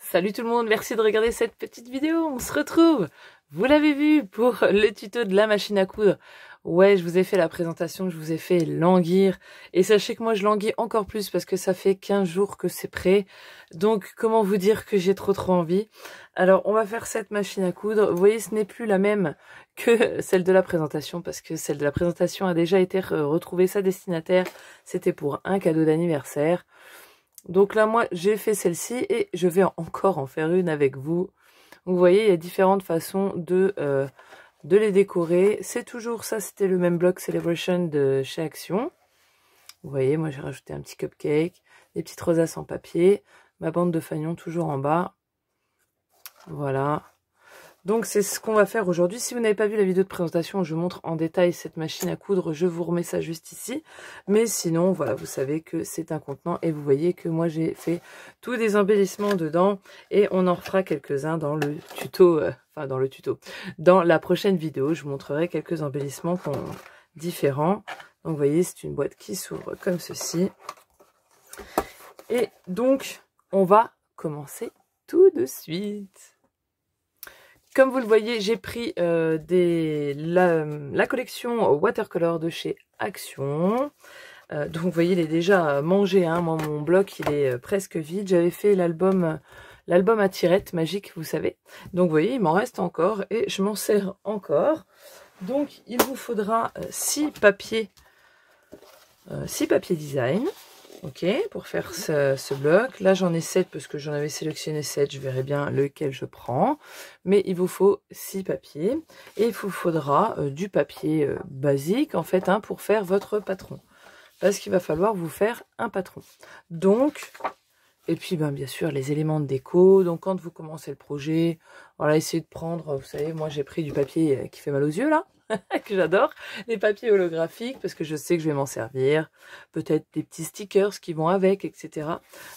Salut tout le monde, merci de regarder cette petite vidéo, on se retrouve, vous l'avez vu, pour le tuto de la machine à coudre. Ouais, je vous ai fait la présentation, je vous ai fait languir, et sachez que moi je languis encore plus parce que ça fait 15 jours que c'est prêt, donc comment vous dire que j'ai trop envie. Alors on va faire cette machine à coudre, vous voyez ce n'est plus la même que celle de la présentation, parce que celle de la présentation a déjà été retrouvée sa destinataire, c'était pour un cadeau d'anniversaire. Donc là, moi, j'ai fait celle-ci et je vais encore en faire une avec vous. Donc, vous voyez, il y a différentes façons de les décorer. C'est toujours ça, c'était le même bloc Celebration de chez Action. Vous voyez, moi, j'ai rajouté un petit cupcake, des petites rosaces en papier, ma bande de fanion toujours en bas. Voilà. Donc c'est ce qu'on va faire aujourd'hui. Si vous n'avez pas vu la vidéo de présentation, je vous montre en détail cette machine à coudre. Je vous remets ça juste ici. Mais sinon, voilà, vous savez que c'est un contenant. Et vous voyez que moi, j'ai fait tous des embellissements dedans. Et on en refera quelques-uns dans le tuto. Dans la prochaine vidéo, je vous montrerai quelques embellissements différents. Donc vous voyez, c'est une boîte qui s'ouvre comme ceci. Et donc, on va commencer tout de suite. Comme vous le voyez, j'ai pris la collection Watercolor de chez Action. Donc vous voyez, il est déjà mangé. Hein. Moi, mon bloc, il est presque vide. J'avais fait l'album à tirettes magique, vous savez. Donc vous voyez, il m'en reste encore et je m'en sers encore. Donc il vous faudra 6 papiers design. Ok, pour faire ce bloc. Là, j'en ai 7 parce que j'en avais sélectionné 7. Je verrai bien lequel je prends. Mais il vous faut 6 papiers. Et il vous faudra du papier basique, en fait, hein, pour faire votre patron. Parce qu'il va falloir vous faire un patron. Donc, et puis, ben, bien sûr, les éléments de déco. Donc, quand vous commencez le projet, voilà, essayez de prendre, vous savez, moi, j'ai pris du papier qui fait mal aux yeux, là. Que j'adore, les papiers holographiques parce que je sais que je vais m'en servir, peut-être des petits stickers qui vont avec, etc.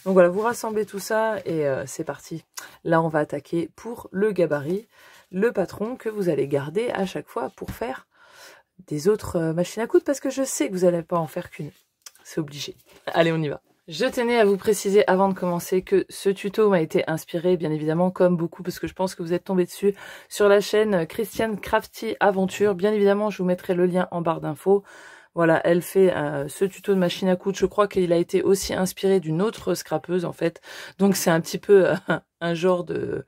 Donc voilà, vous rassemblez tout ça et c'est parti. Là, on va attaquer pour le gabarit, le patron que vous allez garder à chaque fois pour faire des autres machines à coudre parce que je sais que vous n'allez pas en faire qu'une. C'est obligé. Allez, on y va. Je tenais à vous préciser avant de commencer que ce tuto m'a été inspiré, bien évidemment, comme beaucoup, parce que je pense que vous êtes tombé dessus, sur la chaîne Christiane Crafty Aventure. Bien évidemment, je vous mettrai le lien en barre d'infos. Voilà, elle fait ce tuto de machine à coudre. Je crois qu'il a été aussi inspiré d'une autre scrapeuse, en fait. Donc, c'est un petit peu un genre de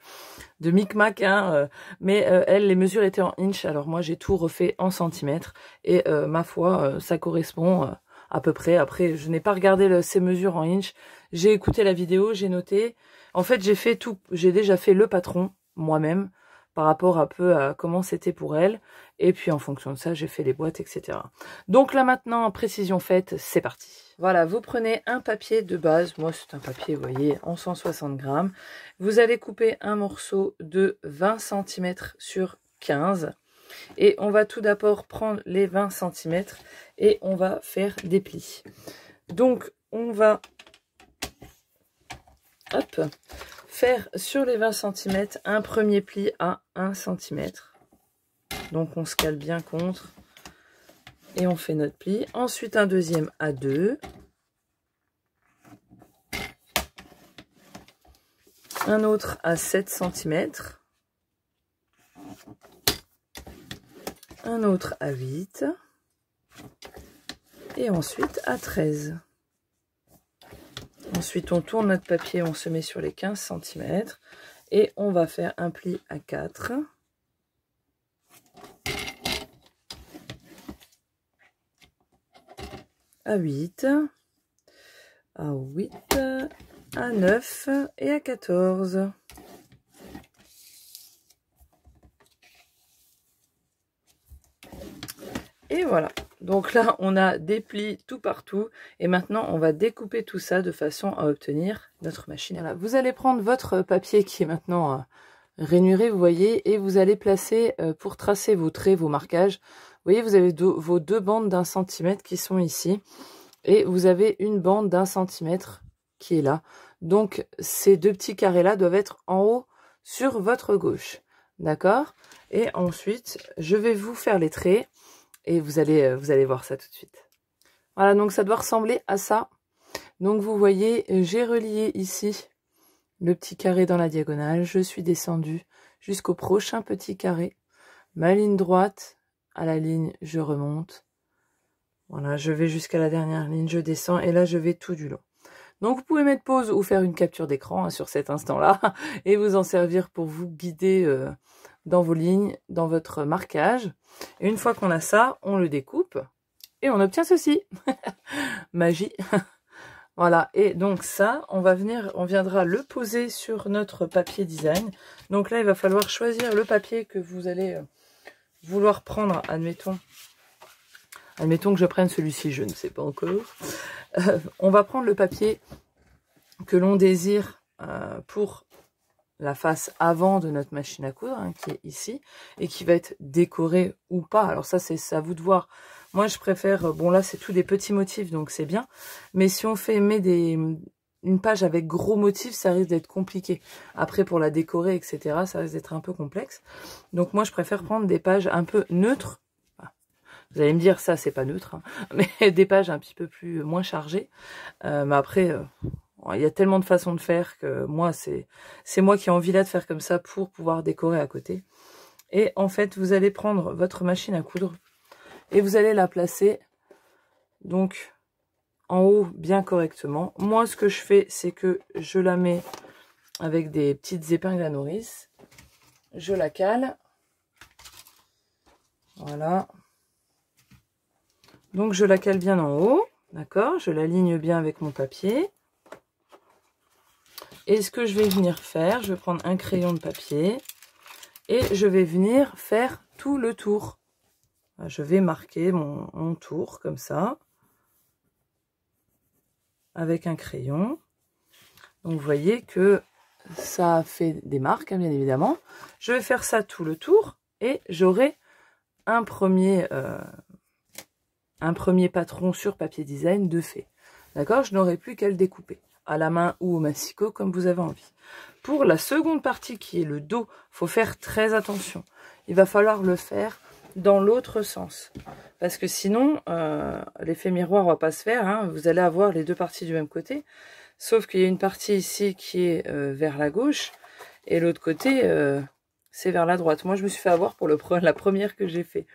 micmac, hein, mais elle, les mesures étaient en inch. Alors, moi, j'ai tout refait en centimètres. Et ma foi, ça correspond... à peu près. Après, je n'ai pas regardé ces mesures en inch. J'ai écouté la vidéo, j'ai noté. En fait, j'ai fait tout. J'ai déjà fait le patron moi-même par rapport un peu à comment c'était pour elle. Et puis, en fonction de ça, j'ai fait les boîtes, etc. Donc là, maintenant, précision faite, c'est parti. Voilà, vous prenez un papier de base. Moi, c'est un papier, vous voyez, en 160 grammes. Vous allez couper un morceau de 20 cm sur 15. Et on va tout d'abord prendre les 20 cm et on va faire des plis. Donc, on va faire sur les 20 cm un premier pli à 1 cm. Donc, on se cale bien contre et on fait notre pli. Ensuite, un deuxième à 2. Un autre à 7 cm. Un autre à 8 et ensuite à 13. Ensuite, on tourne notre papier, on se met sur les 15 cm et on va faire un pli à 4, à 8, à 8, à 9 et à 14. Et voilà, donc là on a des plis tout partout et maintenant on va découper tout ça de façon à obtenir notre machine. Voilà, vous allez prendre votre papier qui est maintenant rainuré, vous voyez, et vous allez placer pour tracer vos traits, vos marquages. Vous voyez, vous avez vos 2 bandes d'1 centimètre qui sont ici et vous avez une bande d'1 centimètre qui est là. Donc ces 2 petits carrés là doivent être en haut sur votre gauche, d'accord? Et ensuite je vais vous faire les traits. Et vous allez voir ça tout de suite. Voilà, donc ça doit ressembler à ça. Donc vous voyez, j'ai relié ici le petit carré dans la diagonale, je suis descendue jusqu'au prochain petit carré, ma ligne droite, à la ligne, je remonte. Voilà, je vais jusqu'à la dernière ligne, je descends et là je vais tout du long. Donc vous pouvez mettre pause ou faire une capture d'écran sur cet instant-là et vous en servir pour vous guider dans vos lignes, dans votre marquage. Et une fois qu'on a ça, on le découpe et on obtient ceci. Magie. Voilà, et donc ça, on viendra le poser sur notre papier design. Donc là, il va falloir choisir le papier que vous allez vouloir prendre, admettons. Admettons que je prenne celui-ci, je ne sais pas encore. On va prendre le papier que l'on désire pour la face avant de notre machine à coudre, hein, qui est ici, et qui va être décoré ou pas. Alors ça, c'est à vous de voir. Moi, je préfère, bon là, c'est tout des petits motifs, donc c'est bien. Mais si on une page avec gros motifs, ça risque d'être compliqué. Après, pour la décorer, etc., ça risque d'être un peu complexe. Donc moi, je préfère prendre des pages un peu neutres. Vous allez me dire, ça, c'est pas neutre, hein, mais des pages un petit peu moins chargées. Mais après, il y a tellement de façons de faire que moi, c'est moi qui ai envie là de faire comme ça pour pouvoir décorer à côté. Et en fait, vous allez prendre votre machine à coudre et vous allez la placer donc en haut bien correctement. Moi, ce que je fais, c'est que je la mets avec des petites épingles à nourrice. Je la cale. Voilà. Donc, je la cale bien en haut. D'accord? Je l'aligne bien avec mon papier. Et ce que je vais venir faire, je vais prendre un crayon de papier et je vais venir faire tout le tour. Je vais marquer mon tour comme ça avec un crayon. Donc vous voyez que ça fait des marques, hein, bien évidemment. Je vais faire ça tout le tour et j'aurai un premier patron sur papier design de fait. D'accord? Je n'aurai plus qu'à le découper à la main ou au massicot comme vous avez envie. Pour la seconde partie qui est le dos, il faut faire très attention. Il va falloir le faire dans l'autre sens. Parce que sinon, l'effet miroir ne va pas se faire. Hein. Vous allez avoir les deux parties du même côté. Sauf qu'il y a une partie ici qui est vers la gauche. Et l'autre côté, c'est vers la droite. Moi, je me suis fait avoir pour la première que j'ai fait.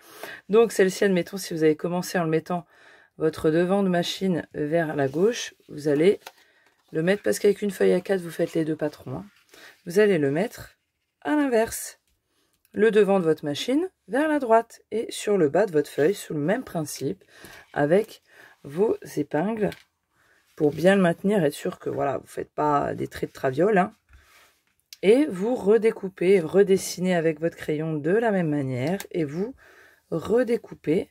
Donc, celle-ci, admettons, si vous avez commencé en le mettant votre devant de machine vers la gauche, vous allez le mettre, parce qu'avec une feuille A4, vous faites les deux patrons. Hein. Vous allez le mettre à l'inverse. Le devant de votre machine vers la droite et sur le bas de votre feuille sous le même principe avec vos épingles pour bien le maintenir, être sûr que voilà, vous ne faites pas des traits de traviole. Hein. Et vous redécoupez, redessinez avec votre crayon de la même manière et vous redécoupez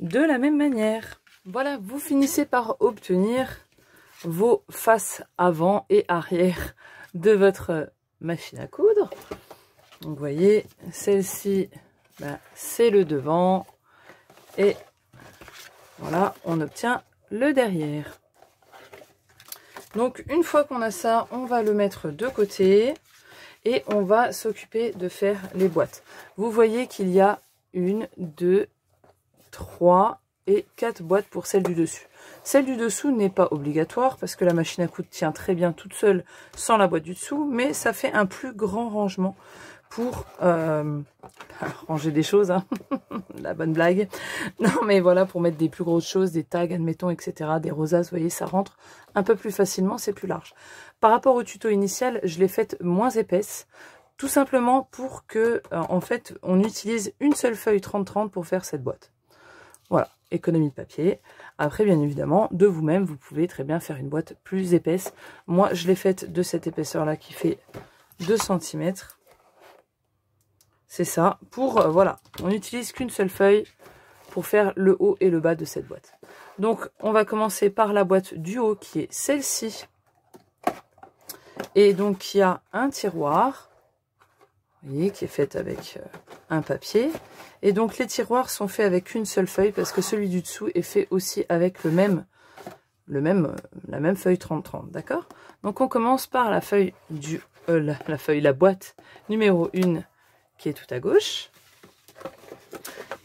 de la même manière. Voilà, vous finissez par obtenir vos faces avant et arrière de votre machine à coudre. Donc vous voyez, celle-ci, c'est le devant. Et voilà, on obtient le derrière. Donc une fois qu'on a ça, on va le mettre de côté. Et on va s'occuper de faire les boîtes. Vous voyez qu'il y a 1, 2, 3 et 4 boîtes pour celle du dessus. Celle du dessous n'est pas obligatoire parce que la machine à coudre tient très bien toute seule sans la boîte du dessous. Mais ça fait un plus grand rangement pour ranger des choses, hein. La bonne blague. Non mais voilà, pour mettre des plus grosses choses, des tags admettons, etc. Des rosaces, vous voyez, ça rentre un peu plus facilement, c'est plus large. Par rapport au tuto initial, je l'ai faite moins épaisse, tout simplement pour que, en fait, on utilise une seule feuille 30-30 pour faire cette boîte. Voilà, économie de papier. Après, bien évidemment, de vous-même, vous pouvez très bien faire une boîte plus épaisse. Moi, je l'ai faite de cette épaisseur-là qui fait 2 cm. C'est ça. Pour, voilà, on n'utilise qu'une seule feuille pour faire le haut et le bas de cette boîte. Donc, on va commencer par la boîte du haut qui est celle-ci. Et donc, qui a un tiroir, vous voyez, qui est fait avec un papier. Et donc, les tiroirs sont faits avec une seule feuille parce que celui du dessous est fait aussi avec la même feuille 30-30, d'accord? Donc, on commence par la feuille la boîte numéro 1 qui est tout à gauche.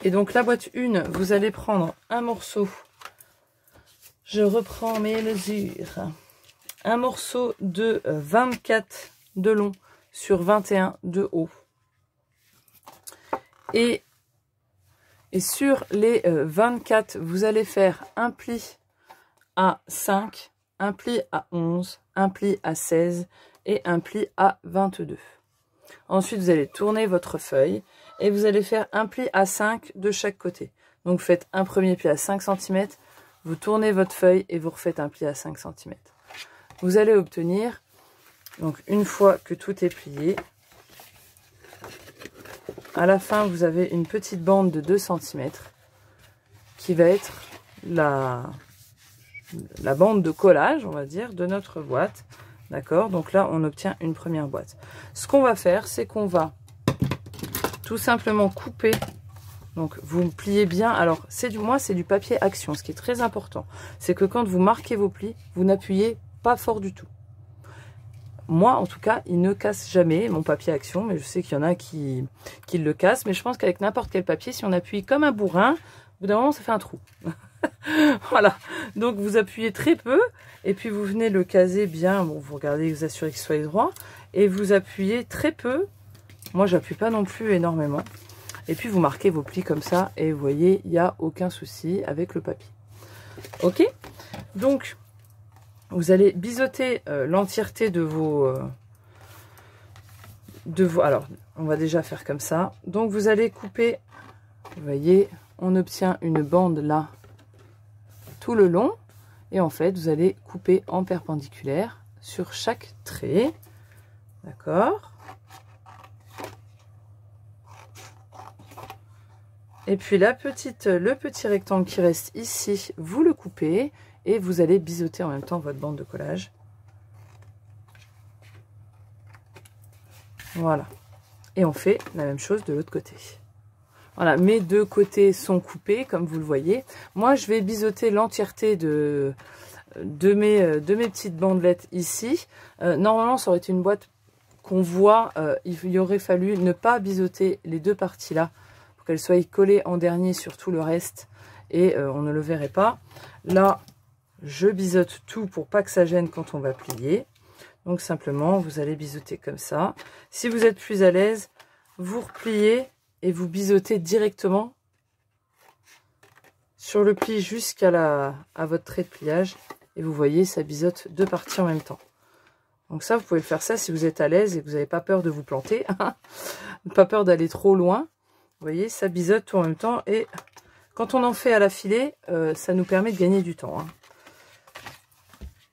Et donc, la boîte 1, vous allez prendre un morceau. Je reprends mes mesures. un morceau de 24 de long sur 21 de haut. Et sur les 24, vous allez faire un pli à 5, un pli à 11, un pli à 16 et un pli à 22. Ensuite, vous allez tourner votre feuille et vous allez faire un pli à 5 de chaque côté. Donc, vous faites un premier pli à 5 cm, vous tournez votre feuille et vous refaites un pli à 5 cm. Vous allez obtenir, donc une fois que tout est plié, à la fin, vous avez une petite bande de 2 cm qui va être la bande de collage, on va dire, de notre boîte. D'accord? Donc là, on obtient une première boîte. Ce qu'on va faire, c'est qu'on va tout simplement couper. Donc, vous pliez bien. Alors, c'est du papier Action. Ce qui est très important, c'est que quand vous marquez vos plis, vous n'appuyez pas fort du tout. Moi, en tout cas, il ne casse jamais mon papier Action, mais je sais qu'il y en a qui le cassent. Mais je pense qu'avec n'importe quel papier, si on appuie comme un bourrin, au bout d'un moment, ça fait un trou. Voilà. Donc, vous appuyez très peu, et puis vous venez le caser bien. Bon, vous regardez, vous assurez qu'il soit droit, et vous appuyez très peu. Moi, j'appuie pas non plus énormément. Et puis, vous marquez vos plis comme ça, et vous voyez, il n'y a aucun souci avec le papier. Ok? Donc, vous allez biseauter l'entièreté de vos... Alors, on va déjà faire comme ça. Donc, vous allez couper, vous voyez, on obtient une bande là, tout le long. Et en fait, vous allez couper en perpendiculaire sur chaque trait. D'accord? Et puis, le petit rectangle qui reste ici, vous le coupez. Et vous allez biseauter en même temps votre bande de collage. Voilà. Et on fait la même chose de l'autre côté. Voilà, mes deux côtés sont coupés, comme vous le voyez. Moi, je vais biseauter l'entièreté de mes petites bandelettes ici. Normalement, ça aurait été une boîte qu'on voit. Il aurait fallu ne pas biseauter les deux parties là, pour qu'elles soient collées en dernier sur tout le reste. Et on ne le verrait pas. Là, je biseaute tout pour pas que ça gêne quand on va plier. Donc simplement, vous allez biseauter comme ça. Si vous êtes plus à l'aise, vous repliez et vous biseautez directement sur le pli jusqu'à votre trait de pliage. Et vous voyez, ça biseaute deux parties en même temps. Donc ça, vous pouvez faire ça si vous êtes à l'aise et que vous n'avez pas peur de vous planter. Pas peur d'aller trop loin. Vous voyez, ça biseaute tout en même temps. Et quand on en fait à la filée, ça nous permet de gagner du temps. Hein.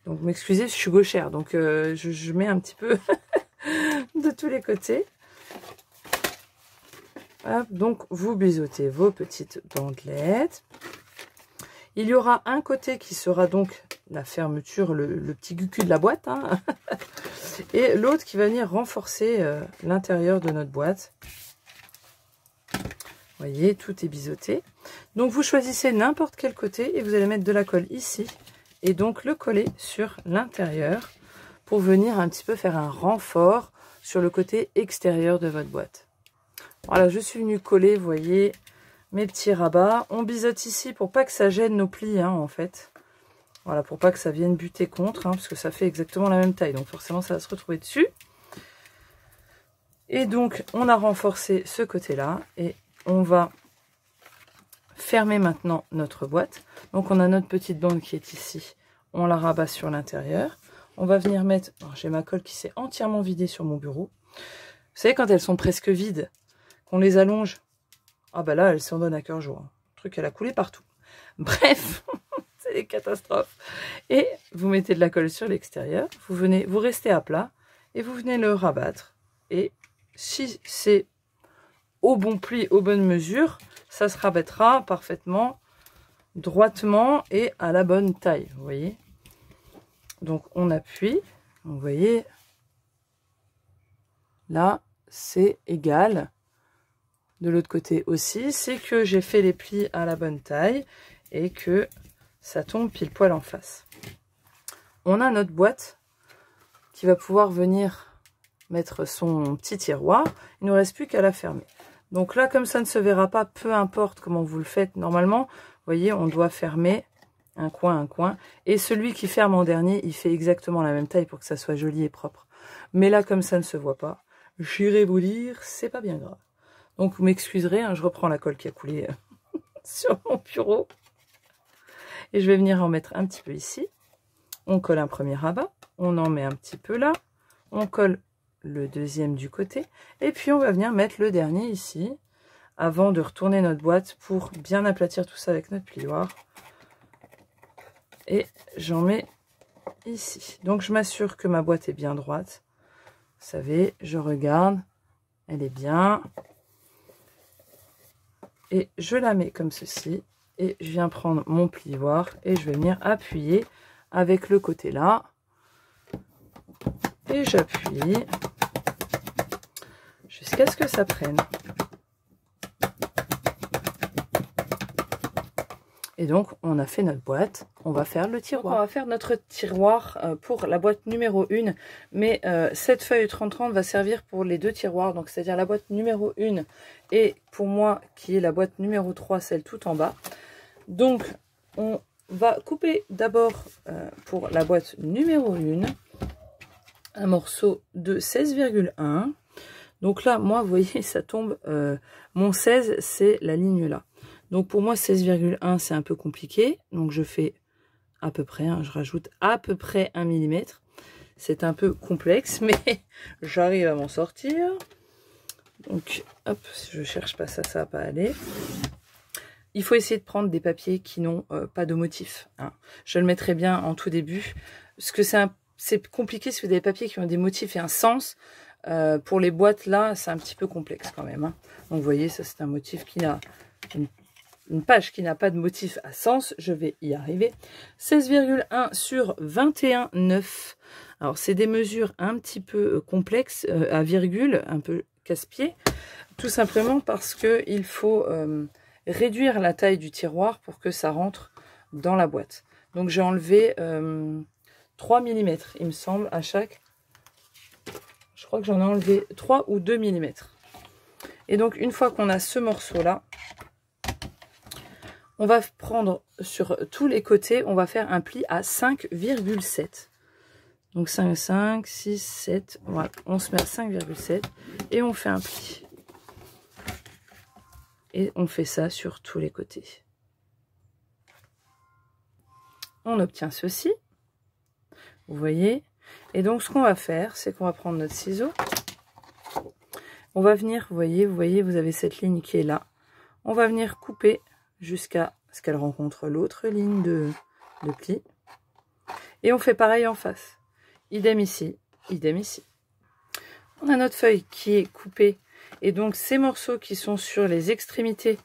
Donc, m'excusez, je suis gauchère, donc je mets un petit peu de tous les côtés. Hop, donc, vous biseautez vos petites bandelettes. Il y aura un côté qui sera donc la fermeture, le petit cucu de la boîte. Hein. Et l'autre qui va venir renforcer l'intérieur de notre boîte. Vous voyez, tout est biseauté. Donc, vous choisissez n'importe quel côté et vous allez mettre de la colle ici. Et donc le coller sur l'intérieur pour venir un petit peu faire un renfort sur le côté extérieur de votre boîte. Voilà, je suis venue coller, vous voyez, mes petits rabats. On biseaute ici pour pas que ça gêne nos plis, hein, en fait. Voilà, pour pas que ça vienne buter contre, hein, parce que ça fait exactement la même taille. Donc forcément, ça va se retrouver dessus. Et donc, on a renforcé ce côté-là. Et on va fermer maintenant notre boîte. Donc on a notre petite bande qui est ici. On la rabat sur l'intérieur. On va venir mettre... J'ai ma colle qui s'est entièrement vidée sur mon bureau. Vous savez, quand elles sont presque vides, qu'on les allonge, ah bah là, elles s'en donnent à cœur joie. Le truc, elle a coulé partout. Bref, c'est des catastrophes. Et vous mettez de la colle sur l'extérieur. Vous restez à plat et vous venez le rabattre. Et si c'est au bon pli, aux bonnes mesures, ça se rabattra parfaitement, droitement et à la bonne taille, vous voyez. Donc on appuie, vous voyez, là c'est égal. De l'autre côté aussi, c'est que j'ai fait les plis à la bonne taille et que ça tombe pile poil en face. On a notre boîte qui va pouvoir venir mettre son petit tiroir. Il ne nous reste plus qu'à la fermer. Donc là, comme ça ne se verra pas, peu importe comment vous le faites normalement, vous voyez, on doit fermer un coin. Et celui qui ferme en dernier, il fait exactement la même taille pour que ça soit joli et propre. Mais là, comme ça ne se voit pas, j'irai vous dire, c'est pas bien grave. Donc vous m'excuserez, hein, je reprends la colle qui a coulé sur mon bureau. Et je vais venir en mettre un petit peu ici. On colle un premier rabat, on en met un petit peu là, on colle le deuxième du côté, et puis on va venir mettre le dernier ici, avant de retourner notre boîte pour bien aplatir tout ça avec notre plioir. Et j'en mets ici. Donc je m'assure que ma boîte est bien droite. Vous savez, je regarde, elle est bien. Et je la mets comme ceci, et je viens prendre mon plioir, et je vais venir appuyer avec le côté là. Et j'appuie jusqu'à ce que ça prenne. Et donc, on a fait notre boîte. On va faire le tiroir. Donc, on va faire notre tiroir pour la boîte numéro 1. Mais cette feuille 30-30 va servir pour les deux tiroirs. Donc, c'est-à-dire la boîte numéro 1 et pour moi, qui est la boîte numéro 3, celle tout en bas. Donc, on va couper d'abord pour la boîte numéro 1 un morceau de 16,1. Donc là, moi, vous voyez, ça tombe. Mon 16, c'est la ligne là. Donc pour moi, 16,1, c'est un peu compliqué. Donc je fais à peu près, hein, je rajoute à peu près 1 mm. C'est un peu complexe, mais j'arrive à m'en sortir. Donc, hop, si je cherche pas ça, ça va pas aller. Il faut essayer de prendre des papiers qui n'ont pas de motif. Hein. Je le mettrai bien en tout début, parce que c'est compliqué si vous avez des papiers qui ont des motifs et un sens. Pour les boîtes là, c'est un petit peu complexe quand même. Hein. Donc vous voyez, ça c'est un motif qui n'a une page qui n'a pas de motif à sens. Je vais y arriver. 16,1 sur 21,9. Alors c'est des mesures un petit peu complexes à virgule, un peu casse-pied, tout simplement parce que il faut réduire la taille du tiroir pour que ça rentre dans la boîte. Donc j'ai enlevé 3 mm, il me semble, à chaque. Je crois que j'en ai enlevé 3 ou 2 mm. Et donc, une fois qu'on a ce morceau-là, on va prendre sur tous les côtés, on va faire un pli à 5,7. Donc 5, 5, 6, 7. Voilà, on se met à 5,7 et on fait un pli. Et on fait ça sur tous les côtés. On obtient ceci. Vous voyez? Et donc, ce qu'on va faire, c'est qu'on va prendre notre ciseau. On va venir, vous voyez, vous avez cette ligne qui est là. On va venir couper jusqu'à ce qu'elle rencontre l'autre ligne de pli. Et on fait pareil en face. Idem ici, idem ici. On a notre feuille qui est coupée. Et donc, ces morceaux qui sont sur les extrémités,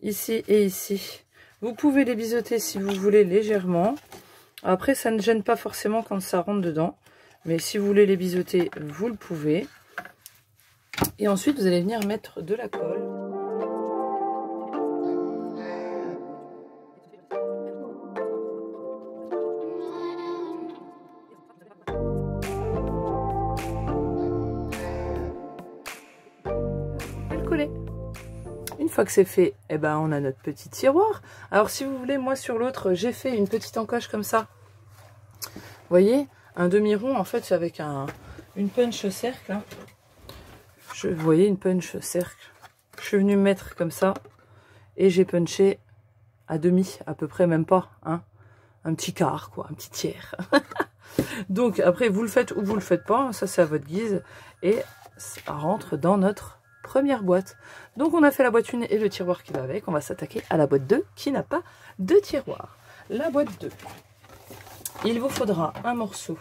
ici et ici, vous pouvez les biseauter si vous voulez légèrement. Après, ça ne gêne pas forcément quand ça rentre dedans. Mais si vous voulez les biseauter, vous le pouvez. Et ensuite, vous allez venir mettre de la colle. Et le coller. Une fois que c'est fait, eh ben, on a notre petit tiroir. Alors, si vous voulez, moi, sur l'autre, j'ai fait une petite encoche comme ça. Vous voyez, un demi-rond, en fait, c'est avec une punch cercle. Hein. Vous voyez, une punch cercle. Je suis venue me mettre comme ça. Et j'ai punché à demi, à peu près, même pas. Hein. Un petit quart, quoi, un petit tiers. Donc, après, vous le faites ou vous le faites pas. Ça, c'est à votre guise. Et ça rentre dans notre première boîte. Donc, on a fait la boîte 1 et le tiroir qui va avec. On va s'attaquer à la boîte 2 qui n'a pas de tiroir. La boîte 2. Il vous faudra un morceau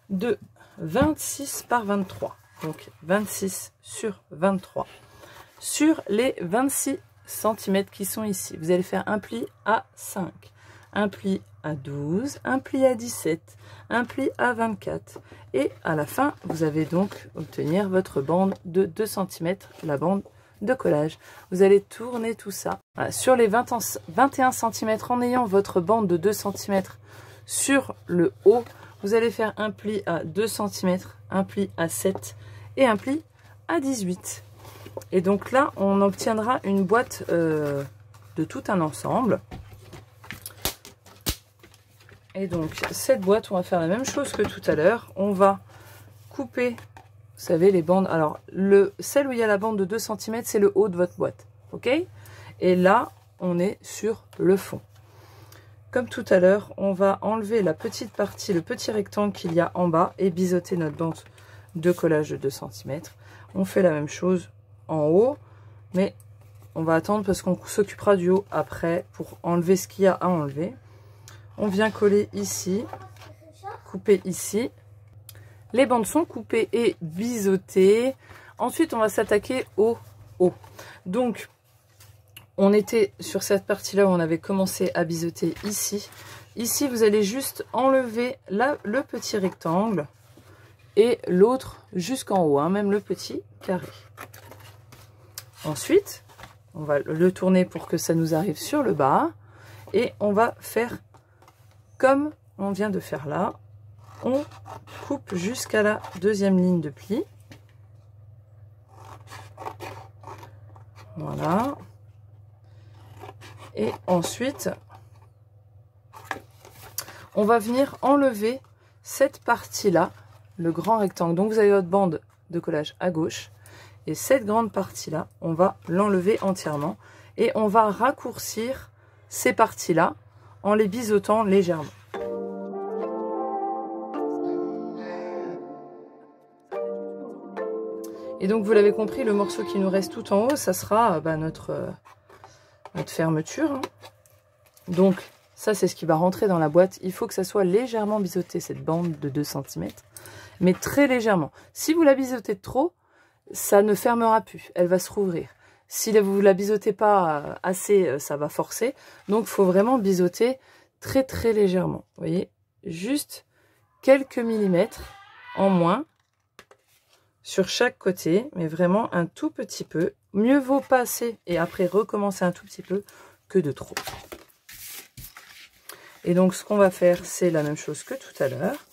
de 26 par 23. Donc 26 sur 23. Sur les 26 cm qui sont ici, vous allez faire un pli à 5, un pli à 12, un pli à 17, un pli à 24. Et à la fin, vous allez donc obtenir votre bande de 2 cm, la bande de collage. Vous allez tourner tout ça. Voilà, sur les 21 cm, en ayant votre bande de 2 cm sur le haut, vous allez faire un pli à 2 cm, un pli à 7 et un pli à 18. Et donc là, on obtiendra une boîte de tout un ensemble. Et donc cette boîte, on va faire la même chose que tout à l'heure. On va couper, vous savez, les bandes. Alors celle où il y a la bande de 2 cm, c'est le haut de votre boîte. Ok? Et là, on est sur le fond. Comme tout à l'heure, on va enlever la petite partie, le petit rectangle qu'il y a en bas et biseauter notre bande de collage de 2 cm. On fait la même chose en haut, mais on va attendre parce qu'on s'occupera du haut après pour enlever ce qu'il y a à enlever. On vient coller ici, couper ici. Les bandes sont coupées et biseautées. Ensuite, on va s'attaquer au haut. Donc, on était sur cette partie-là où on avait commencé à biseauter ici. Ici, vous allez juste enlever le petit rectangle et l'autre jusqu'en haut, hein, même le petit carré. Ensuite, on va le tourner pour que ça nous arrive sur le bas. Et on va faire comme on vient de faire là. On coupe jusqu'à la deuxième ligne de pli. Voilà. Et ensuite, on va venir enlever cette partie-là, le grand rectangle. Donc vous avez votre bande de collage à gauche. Et cette grande partie-là, on va l'enlever entièrement. Et on va raccourcir ces parties-là en les biseautant légèrement. Et donc vous l'avez compris, le morceau qui nous reste tout en haut, ça sera notre fermeture. Hein. Donc ça c'est ce qui va rentrer dans la boîte. Il faut que ça soit légèrement biseauté, cette bande de 2 cm. Mais très légèrement. Si vous la biseautez trop, ça ne fermera plus. Elle va se rouvrir. Si vous la biseautez pas assez, ça va forcer. Donc il faut vraiment biseauter très très légèrement. Vous voyez, juste quelques millimètres en moins sur chaque côté, mais vraiment un tout petit peu. Mieux vaut passer et après recommencer un tout petit peu que de trop. Et donc ce qu'on va faire, c'est la même chose que tout à l'heure.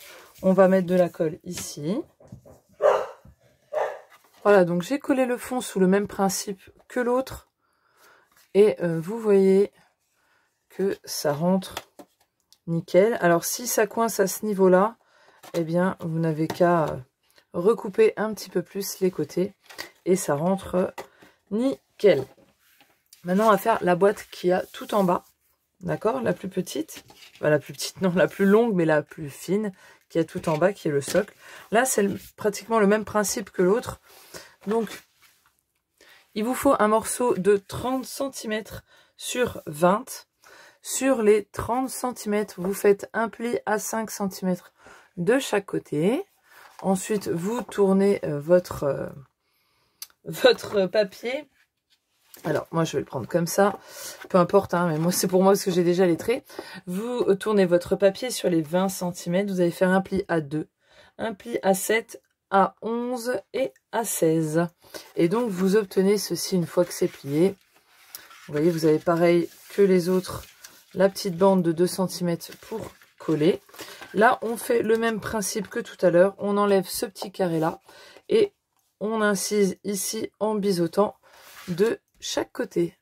On va mettre de la colle ici. Voilà, donc j'ai collé le fond sous le même principe que l'autre. Et vous voyez que ça rentre nickel. Alors si ça coince à ce niveau-là, eh bien vous n'avez qu'à recouper un petit peu plus les côtés. Et ça rentre nickel. Maintenant, on va faire la boîte qui a tout en bas. D'accord? La plus petite. Enfin, la plus petite, non, la plus longue, mais la plus fine, qui a tout en bas, qui est le socle. Là, c'est pratiquement le même principe que l'autre. Donc, il vous faut un morceau de 30 cm sur 20. Sur les 30 cm, vous faites un pli à 5 cm de chaque côté. Ensuite, vous tournez votre papier. Alors, moi, je vais le prendre comme ça. Peu importe, hein, mais moi, c'est pour moi parce que j'ai déjà les traits. Vous tournez votre papier sur les 20 cm. Vous allez faire un pli à 2, un pli à 7, à 11 et à 16. Et donc, vous obtenez ceci une fois que c'est plié. Vous voyez, vous avez pareil que les autres, la petite bande de 2 cm pour coller. Là, on fait le même principe que tout à l'heure. On enlève ce petit carré-là et on incise ici en biseautant de chaque côté.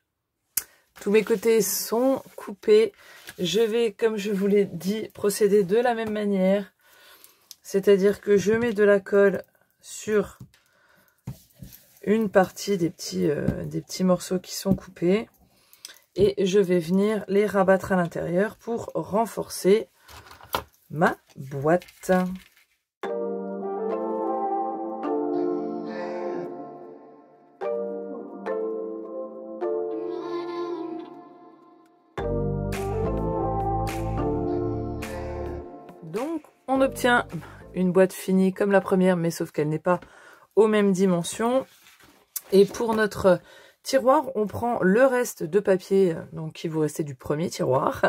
Tous mes côtés sont coupés. Je vais, comme je vous l'ai dit, procéder de la même manière. C'est-à-dire que je mets de la colle sur une partie des petits morceaux qui sont coupés. Et je vais venir les rabattre à l'intérieur pour renforcer ma boîte. Donc, on obtient une boîte finie comme la première, mais sauf qu'elle n'est pas aux mêmes dimensions. Et pour notre tiroir, on prend le reste de papier donc qui vous restait du premier tiroir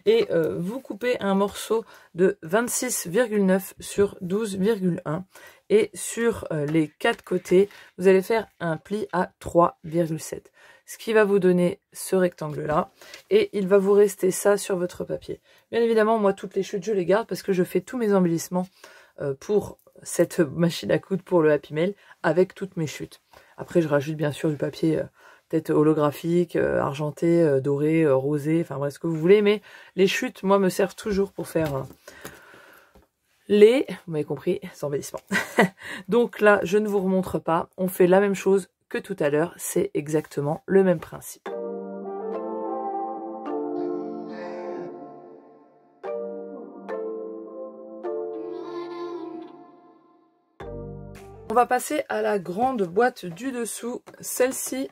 et vous coupez un morceau de 26,9 sur 12,1 et sur les 4 côtés, vous allez faire un pli à 3,7. Ce qui va vous donner ce rectangle-là et il va vous rester ça sur votre papier. Bien évidemment, moi, toutes les chutes, je les garde parce que je fais tous mes embellissements pour cette machine à coudre pour le Happy Mail avec toutes mes chutes. Après, je rajoute bien sûr du papier peut-être holographique, argenté, doré, rosé, enfin bref, ce que vous voulez. Mais les chutes, moi, me servent toujours pour faire vous m'avez compris, embellissements. Donc là, je ne vous remontre pas. On fait la même chose que tout à l'heure. C'est exactement le même principe. On va passer à la grande boîte du dessous, celle-ci.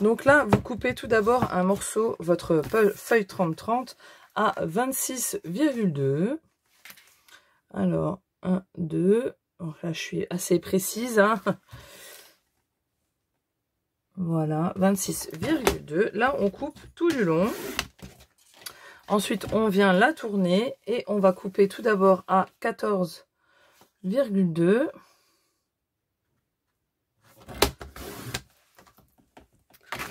Donc là, vous coupez tout d'abord un morceau, votre feuille 30-30 à 26,2. Alors, 1, 2. Donc là, je suis assez précise. Hein. Voilà, 26,2. Là, on coupe tout du long. Ensuite, on vient la tourner et on va couper tout d'abord à 14,2.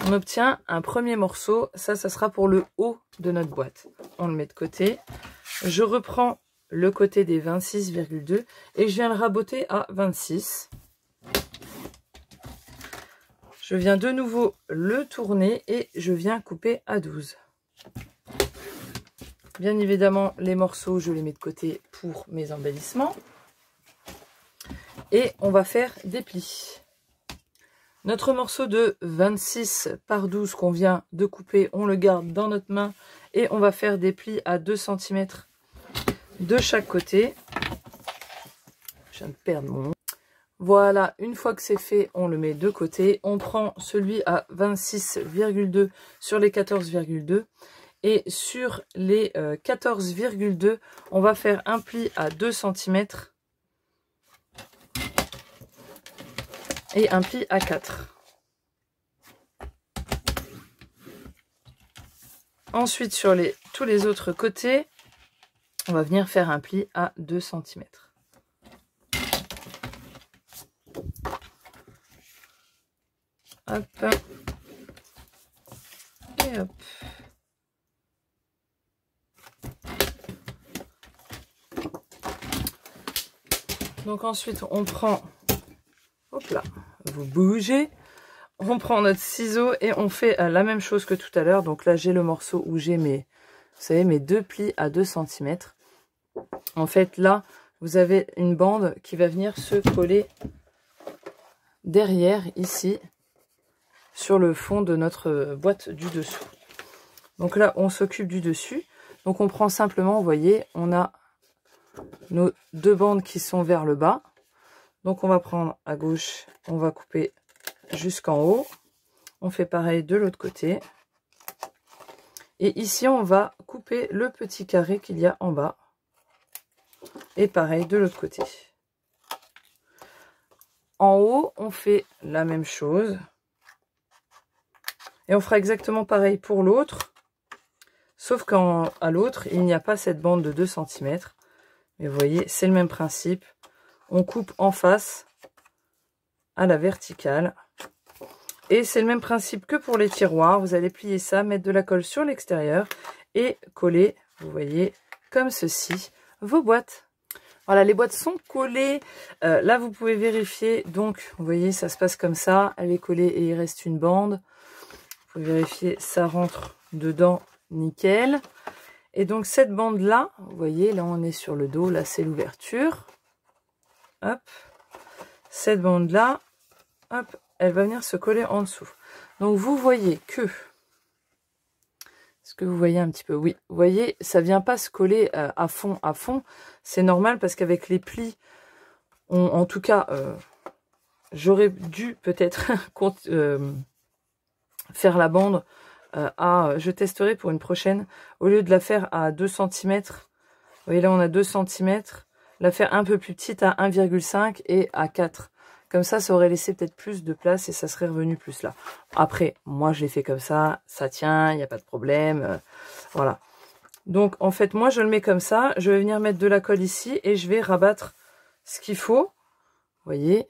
On obtient un premier morceau. Ça sera pour le haut de notre boîte. On le met de côté. Je reprends le côté des 26,2 et je viens le raboter à 26. Je viens de nouveau le tourner et je viens couper à 12. Bien évidemment, les morceaux, je les mets de côté pour mes embellissements. Et on va faire des plis. Notre morceau de 26 par 12 qu'on vient de couper, on le garde dans notre main et on va faire des plis à 2 cm de chaque côté. Je viens de perdre mon... Voilà, une fois que c'est fait, on le met de côté. On prend celui à 26,2 sur les 14,2 et sur les 14,2, on va faire un pli à 2 cm et un pli à 4. Ensuite, sur tous les autres côtés, on va venir faire un pli à 2 cm. Hop. Et hop. Donc ensuite, on prend... Hop là, vous bougez. On prend notre ciseau et on fait la même chose que tout à l'heure. Donc là, j'ai le morceau où j'ai mes, vous savez, mes 2 plis à 2 cm. En fait, là, vous avez une bande qui va venir se coller derrière, ici, sur le fond de notre boîte du dessous. Donc là, on s'occupe du dessus. Donc on prend simplement, vous voyez, on a nos 2 bandes qui sont vers le bas. Donc on va prendre à gauche, on va couper jusqu'en haut. On fait pareil de l'autre côté. Et ici, on va couper le petit carré qu'il y a en bas. Et pareil de l'autre côté. En haut, on fait la même chose. Et on fera exactement pareil pour l'autre. Sauf qu'à l'autre, il n'y a pas cette bande de 2 cm. Mais vous voyez, c'est le même principe. On coupe en face à la verticale. Et c'est le même principe que pour les tiroirs. Vous allez plier ça, mettre de la colle sur l'extérieur et coller, vous voyez, comme ceci, vos boîtes. Voilà, les boîtes sont collées. Là, vous pouvez vérifier. Donc, vous voyez, ça se passe comme ça. Elle est collée et il reste une bande. Vous pouvez vérifier, ça rentre dedans, nickel. Et donc, cette bande-là, vous voyez, là, on est sur le dos. Là, c'est l'ouverture. Hop. Cette bande-là, hop, elle va venir se coller en dessous. Donc, vous voyez que... Est-ce que vous voyez un petit peu? Oui, vous voyez, ça vient pas se coller à fond. C'est normal parce qu'avec les plis, en tout cas, j'aurais dû peut-être faire la bande je testerai pour une prochaine. Au lieu de la faire à 2 cm, vous voyez là on a 2 cm, la faire un peu plus petite à 1,5 et à 4. Comme ça aurait laissé peut-être plus de place et ça serait revenu plus là. Après, moi je l'ai fait comme ça tient, il n'y a pas de problème. Voilà. Donc en fait, moi je le mets comme ça. Je vais venir mettre de la colle ici et je vais rabattre ce qu'il faut. Vous voyez?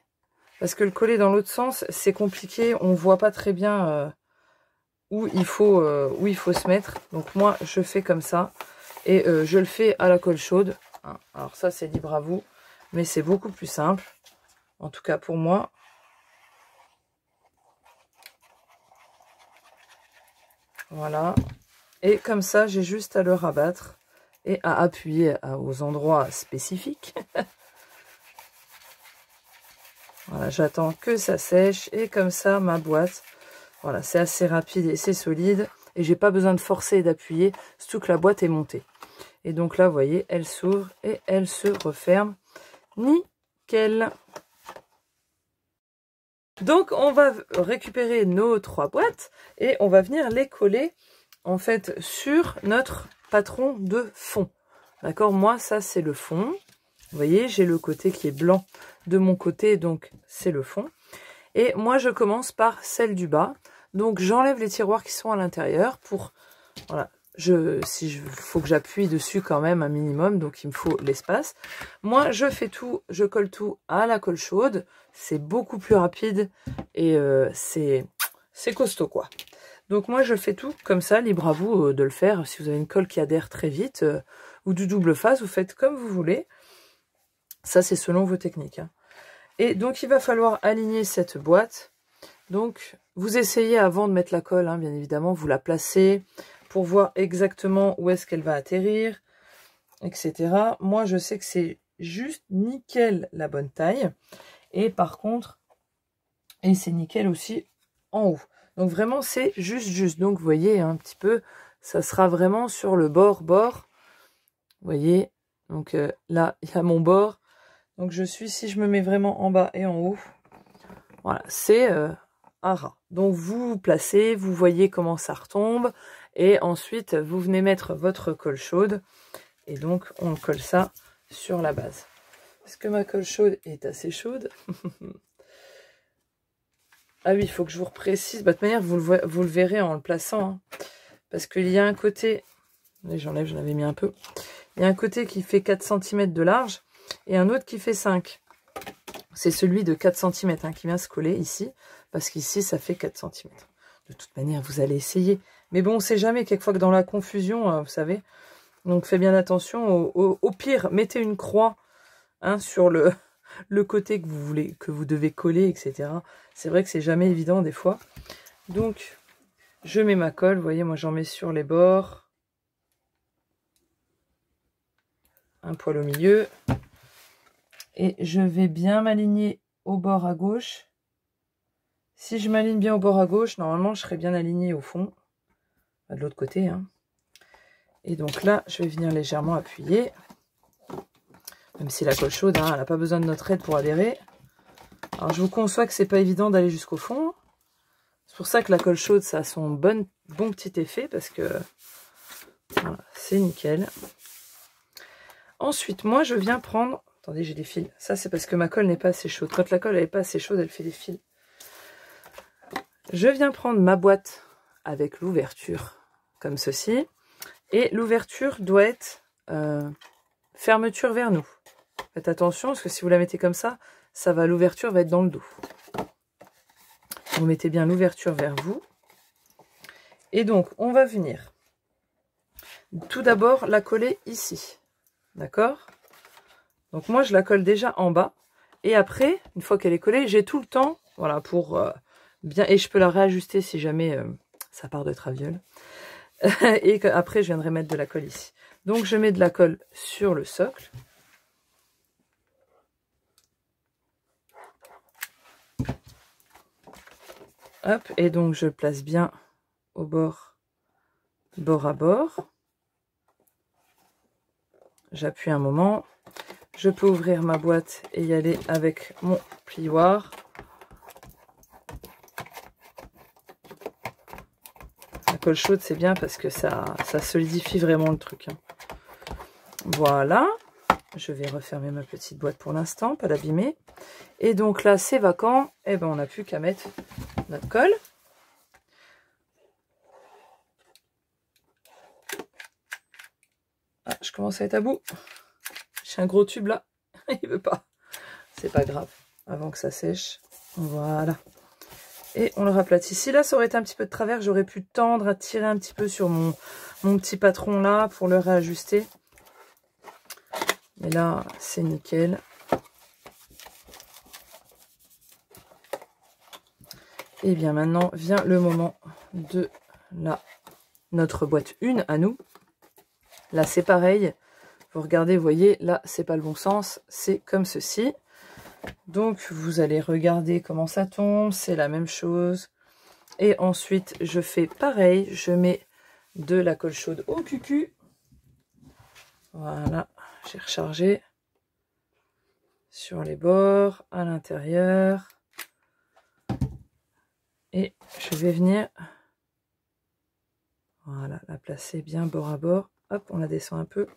Parce que le coller dans l'autre sens, c'est compliqué. On ne voit pas très bien où il faut se mettre. Donc moi je fais comme ça. Et je le fais à la colle chaude. Alors ça c'est libre à vous. Mais c'est beaucoup plus simple. En tout cas pour moi. Voilà. Et comme ça, j'ai juste à le rabattre et à appuyer aux endroits spécifiques. Voilà, j'attends que ça sèche et comme ça, ma boîte, voilà, c'est assez rapide et c'est solide. Et j'ai pas besoin de forcer et d'appuyer, surtout que la boîte est montée. Et donc là, vous voyez, elle s'ouvre et elle se referme. Nickel. Donc, on va récupérer nos 3 boîtes et on va venir les coller, en fait, sur notre patron de fond. D'accord? Moi, ça, c'est le fond. Vous voyez, j'ai le côté qui est blanc de mon côté, donc c'est le fond. Et moi, je commence par celle du bas. Donc, j'enlève les tiroirs qui sont à l'intérieur pour... Voilà, faut que j'appuie dessus quand même un minimum, donc il me faut l'espace. Moi, je fais tout, je colle tout à la colle chaude. C'est beaucoup plus rapide et c'est costaud, quoi. Donc moi, je fais tout comme ça, libre à vous de le faire. Si vous avez une colle qui adhère très vite ou du double face, vous faites comme vous voulez. Ça, c'est selon vos techniques, hein. Et donc, il va falloir aligner cette boîte. Donc, vous essayez avant de mettre la colle, hein, bien évidemment, vous la placez pour voir exactement où est-ce qu'elle va atterrir, etc. Moi, je sais que c'est juste nickel la bonne taille. Et par contre, et c'est nickel aussi en haut. Donc, vraiment, c'est juste. Donc, vous voyez, un petit peu, ça sera vraiment sur le bord. Vous voyez, donc là, il y a mon bord. Donc, si je me mets vraiment en bas et en haut, voilà, c'est un ras. Donc, vous placez, vous voyez comment ça retombe. Et ensuite, vous venez mettre votre colle chaude. Et donc, on colle ça sur la base. Est-ce que ma colle chaude est assez chaude? Ah oui, il faut que je vous reprécise. De toute manière, vous le verrez en le plaçant, hein. Parce qu'il y a un côté... J'enlève, j'en avais mis un peu. Il y a un côté qui fait 4 cm de large et un autre qui fait 5. C'est celui de 4 cm hein, qui vient se coller ici. Parce qu'ici, ça fait 4 cm. De toute manière, vous allez essayer. Mais bon, on ne sait jamais, quelquefois que dans la confusion, vous savez. Donc, faites bien attention. Au pire, mettez une croix hein, sur le côté que vous devez coller, etc. C'est vrai que c'est jamais évident des fois. Donc, je mets ma colle. Vous voyez, moi, j'en mets sur les bords. Un poil au milieu. Et je vais bien m'aligner au bord à gauche. Si je m'aligne bien au bord à gauche, normalement, je serai bien aligné au fond. De l'autre côté, hein. Et donc là, je vais venir légèrement appuyer. Même si la colle chaude, hein, elle n'a pas besoin de notre aide pour adhérer. Alors, je vous conçois que c'est pas évident d'aller jusqu'au fond. C'est pour ça que la colle chaude, ça a son bon petit effet, parce que voilà, c'est nickel. Ensuite, moi, je viens prendre... Attendez, j'ai des fils. Ça, c'est parce que ma colle n'est pas assez chaude. Quand la colle n'est pas assez chaude, elle fait des fils. Je viens prendre ma boîte avec l'ouverture, comme ceci. Et l'ouverture doit être fermeture vers nous. Faites attention, parce que si vous la mettez comme ça, l'ouverture va être dans le dos. Vous mettez bien l'ouverture vers vous. Et donc, on va venir tout d'abord la coller ici. D'accord? Donc moi, je la colle déjà en bas. Et après, une fois qu'elle est collée, j'ai tout le temps, voilà, pour bien... Et je peux la réajuster si jamais ça part de traviole. Et après, je viendrai mettre de la colle ici. Donc, je mets de la colle sur le socle. Hop, et donc, je place bien au bord à bord. J'appuie un moment. Je peux ouvrir ma boîte et y aller avec mon plioir. La colle chaude, c'est bien parce que ça solidifie vraiment le truc, hein. Voilà. Je vais refermer ma petite boîte pour l'instant, pas l'abîmer. Et donc là, c'est vacant. Et ben, on n'a plus qu'à mettre notre colle. Ah, je commence à être à bout. J'ai un gros tube là. Il veut pas. C'est pas grave. Avant que ça sèche. Voilà. Et on le raplatit. Si là, ça aurait été un petit peu de travers, j'aurais pu tendre à tirer un petit peu sur mon petit patron là pour le réajuster. Mais là, c'est nickel. Et bien maintenant, vient le moment de la notre boîte 1 à nous. Là, c'est pareil. Vous regardez, vous voyez, là, c'est pas le bon sens. C'est comme ceci. Donc, vous allez regarder comment ça tombe. C'est la même chose. Et ensuite, je fais pareil. Je mets de la colle chaude au cucu. Voilà, j'ai rechargé sur les bords, à l'intérieur. Et je vais venir, voilà, la placer bien bord à bord. Hop, on la descend un peu.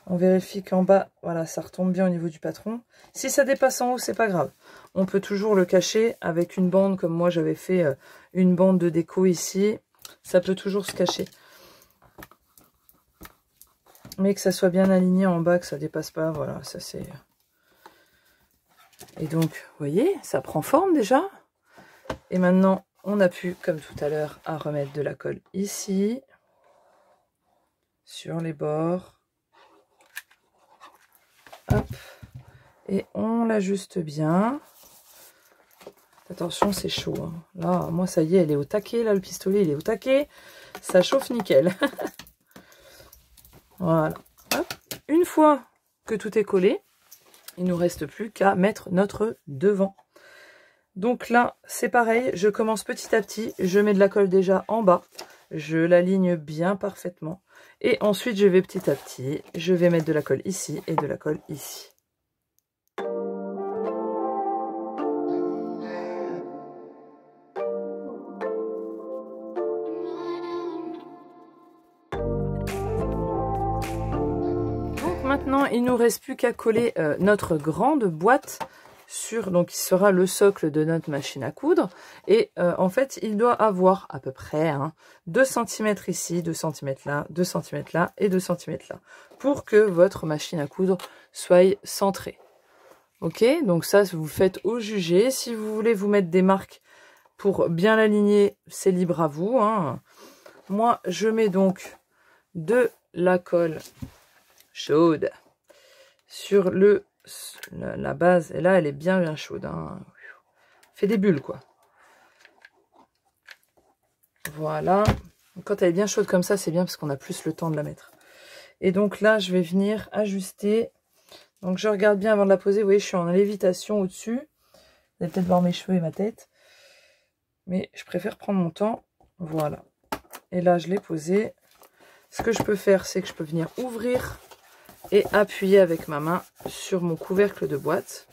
On vérifie qu'en bas, voilà, ça retombe bien au niveau du patron. Si ça dépasse en haut, c'est pas grave. On peut toujours le cacher avec une bande, comme moi j'avais fait une bande de déco ici. Ça peut toujours se cacher. Mais que ça soit bien aligné en bas, que ça dépasse pas, voilà, ça c'est... Et donc, vous voyez, ça prend forme déjà. Et maintenant, on a pu, comme tout à l'heure, à remettre de la colle ici, sur les bords. Hop. Et on l'ajuste bien. Attention, c'est chaud, hein. Là, moi, ça y est, elle est au taquet, là, le pistolet, il est au taquet. Ça chauffe nickel. Voilà. Hop. Une fois que tout est collé, il ne nous reste plus qu'à mettre notre devant. Donc là, c'est pareil, je commence petit à petit, je mets de la colle déjà en bas, je l'aligne bien parfaitement. Et ensuite, je vais petit à petit, je vais mettre de la colle ici et de la colle ici. Maintenant, il ne nous reste plus qu'à coller notre grande boîte sur, donc qui sera le socle de notre machine à coudre. Et en fait, il doit avoir à peu près 2 cm ici, 2 cm là, 2 cm là et 2 cm là. Pour que votre machine à coudre soit centrée. Ok, donc ça, vous faites au jugé. Si vous voulez vous mettre des marques pour bien l'aligner, c'est libre à vous, hein. Moi, je mets donc de la colle chaude sur la base, et là elle est bien chaude, hein. Fait des bulles quoi. Voilà, quand elle est bien chaude comme ça, c'est bien parce qu'on a plus le temps de la mettre. Et donc là je vais venir ajuster, donc je regarde bien avant de la poser. Vous voyez, je suis en lévitation au dessus, vous allez peut-être voir mes cheveux et ma tête, mais je préfère prendre mon temps. Voilà, et là je l'ai posé. Ce que je peux faire, c'est que je peux venir ouvrir et appuyer avec ma main sur mon couvercle de boîte.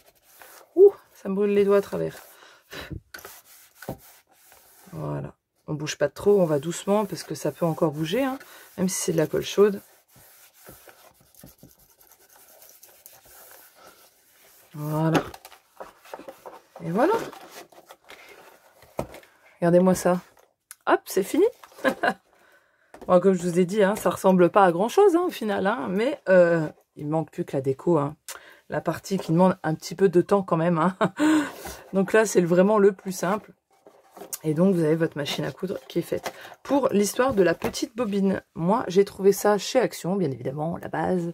Ouh, ça me brûle les doigts à travers. Voilà. On bouge pas trop, on va doucement parce que ça peut encore bouger, hein, même si c'est de la colle chaude. Voilà. Et voilà. Regardez-moi ça. Hop, c'est fini. Bon, comme je vous ai dit, hein, ça ressemble pas à grand chose au final, hein, mais il manque plus que la déco, hein. La partie qui demande un petit peu de temps quand même, hein. Donc là c'est vraiment le plus simple. Et donc vous avez votre machine à coudre qui est faite. Pour l'histoire de la petite bobine, moi j'ai trouvé ça chez Action, bien évidemment, la base.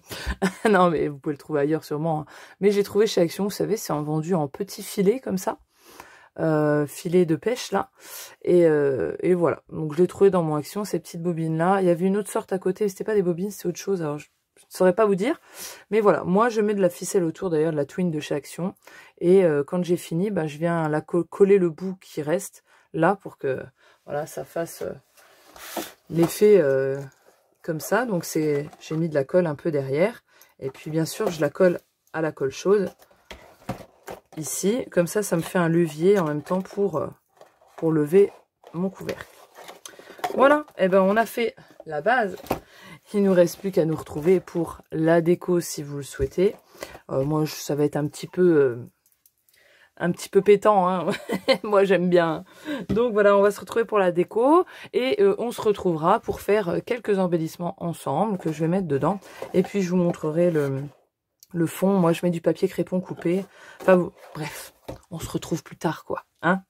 Non mais vous pouvez le trouver ailleurs sûrement, hein. Mais j'ai trouvé chez Action, vous savez, c'est vendu en petits filets comme ça. Filet de pêche là, et voilà, donc je l'ai trouvé dans mon Action, ces petites bobines là. Il y avait une autre sorte à côté, c'était pas des bobines, c'est autre chose, alors je ne saurais pas vous dire, mais voilà, moi je mets de la ficelle autour d'ailleurs, de la twin de chez Action, et quand j'ai fini, bah, je viens la coller le bout qui reste là pour que voilà, ça fasse l'effet comme ça. Donc j'ai mis de la colle un peu derrière, et puis bien sûr je la colle à la colle chaude ici, comme ça, ça me fait un levier en même temps pour lever mon couvercle. Voilà, et ben on a fait la base. Il ne nous reste plus qu'à nous retrouver pour la déco si vous le souhaitez. Moi, ça va être un petit peu pétant, hein. Moi, j'aime bien. Donc voilà, on va se retrouver pour la déco et on se retrouvera pour faire quelques embellissements ensemble que je vais mettre dedans. Et puis, je vous montrerai le fond. Moi, je mets du papier crépon coupé. Enfin, bref, on se retrouve plus tard, quoi. Hein.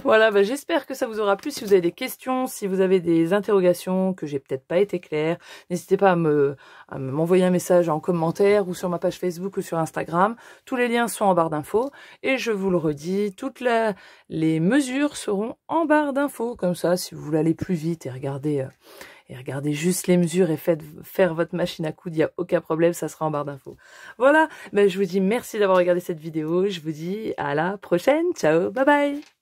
Voilà, bah, j'espère que ça vous aura plu. Si vous avez des questions, si vous avez des interrogations que j'ai peut-être pas été claire, n'hésitez pas à m'envoyer un message en commentaire ou sur ma page Facebook ou sur Instagram. Tous les liens sont en barre d'infos. Et je vous le redis, les mesures seront en barre d'infos. Comme ça, si vous voulez aller plus vite et regardez juste les mesures et faire votre machine à coudre, il n'y a aucun problème, ça sera en barre d'infos. Voilà, ben, je vous dis merci d'avoir regardé cette vidéo. Je vous dis à la prochaine. Ciao, bye bye.